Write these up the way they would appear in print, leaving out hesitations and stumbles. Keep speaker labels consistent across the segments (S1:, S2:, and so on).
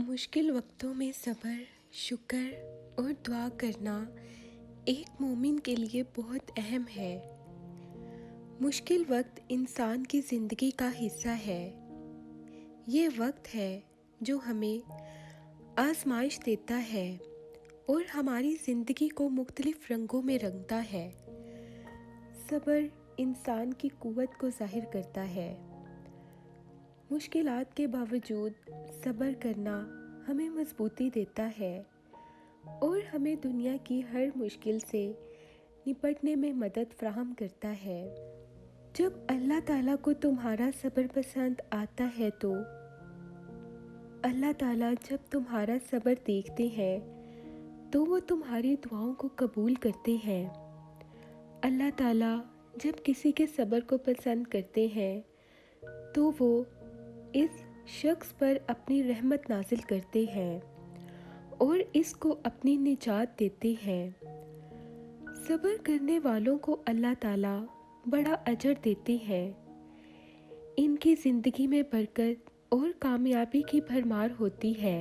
S1: मुश्किल वक्तों में सब्र, शुक्र और दुआ करना एक मोमिन के लिए बहुत अहम है। मुश्किल वक्त इंसान की ज़िंदगी का हिस्सा है। ये वक्त है जो हमें आजमाइश देता है और हमारी ज़िंदगी को मुख्तलिफ रंगों में रंगता है। सब्र इंसान की कुव्वत को ज़ाहिर करता है। मुश्किलात के बावजूद सब्र करना हमें मजबूती देता है और हमें दुनिया की हर मुश्किल से निपटने में मदद फराहम करता है। जब अल्लाह ताला को तुम्हारा सब्र पसंद आता है तो अल्लाह ताला जब तुम्हारा सब्र देखते हैं तो वो तुम्हारी दुआओं को कबूल करते हैं। अल्लाह ताला जब किसी के सब्र को पसंद करते हैं तो वो इस शख्स पर अपनी रहमत नाजिल करते हैं और इसको अपनी निजात देते हैं। सब्र करने वालों को अल्लाह ताला बड़ा अजर देते हैं। इनकी ज़िंदगी में बरकत और कामयाबी की भरमार होती है।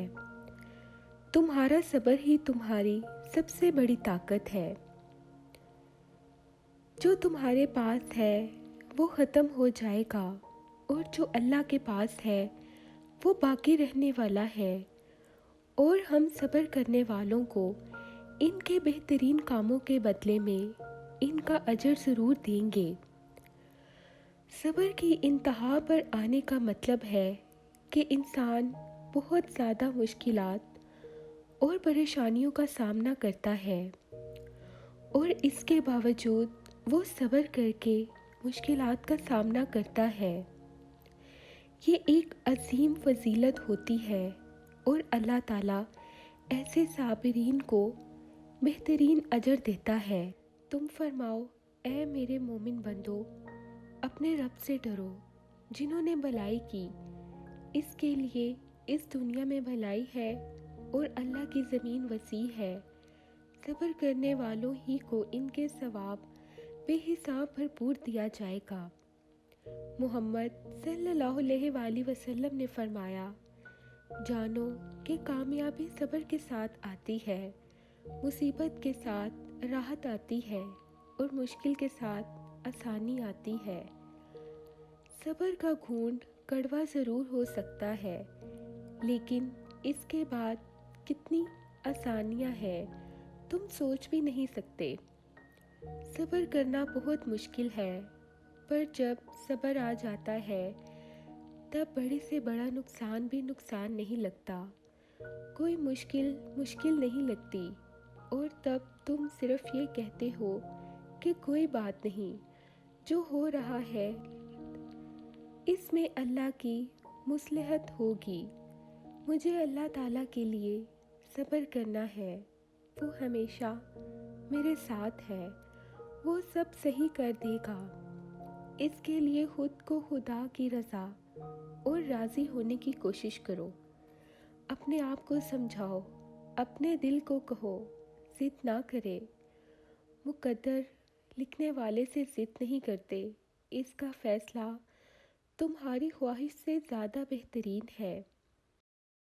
S1: तुम्हारा सब्र ही तुम्हारी सबसे बड़ी ताकत है। जो तुम्हारे पास है वो ख़त्म हो जाएगा और जो अल्लाह के पास है वो बाकी रहने वाला है और हम सब्र करने वालों को इनके बेहतरीन कामों के बदले में इनका अजर ज़रूर देंगे। सब्र की इंतहा पर आने का मतलब है कि इंसान बहुत ज़्यादा मुश्किलात और परेशानियों का सामना करता है और इसके बावजूद वो सब्र करके मुश्किलात का सामना करता है। ये एक अजीम फजीलत होती है और अल्लाह ताला ऐसे साबिरीन को बेहतरीन अजर देता है। तुम फरमाओ, ऐ मेरे मोमिन बंदो, अपने रब से डरो जिन्होंने भलाई की। इसके लिए इस दुनिया में भलाई है और अल्लाह की ज़मीन वसी है। सब्र करने वालों ही को इनके सवाब बेहिसाब भरपूर दिया जाएगा। मोहम्मद सल्लल्लाहु अलैहि वसल्लम ने फरमाया, जानो कि कामयाबी सब्र के साथ आती है, मुसीबत के साथ राहत आती है और मुश्किल के साथ आसानी आती है। सब्र का घूंट कड़वा ज़रूर हो सकता है, लेकिन इसके बाद कितनी आसानियाँ हैं तुम सोच भी नहीं सकते। सब्र करना बहुत मुश्किल है, पर जब सब्र आ जाता है तब बड़े से बड़ा नुकसान भी नुकसान नहीं लगता। कोई मुश्किल नहीं लगती और तब तुम सिर्फ ये कहते हो कि कोई बात नहीं, जो हो रहा है इसमें अल्लाह की मुसलहत होगी। मुझे अल्लाह ताला के लिए सब्र करना है, वो हमेशा मेरे साथ है, वो सब सही कर देगा। इसके लिए खुद को खुदा की रज़ा और राज़ी होने की कोशिश करो। अपने आप को समझाओ, अपने दिल को कहो ज़िद ना करे। मुकद्दर लिखने वाले से ज़िद नहीं करते, इसका फ़ैसला तुम्हारी ख्वाहिश से ज़्यादा बेहतरीन है।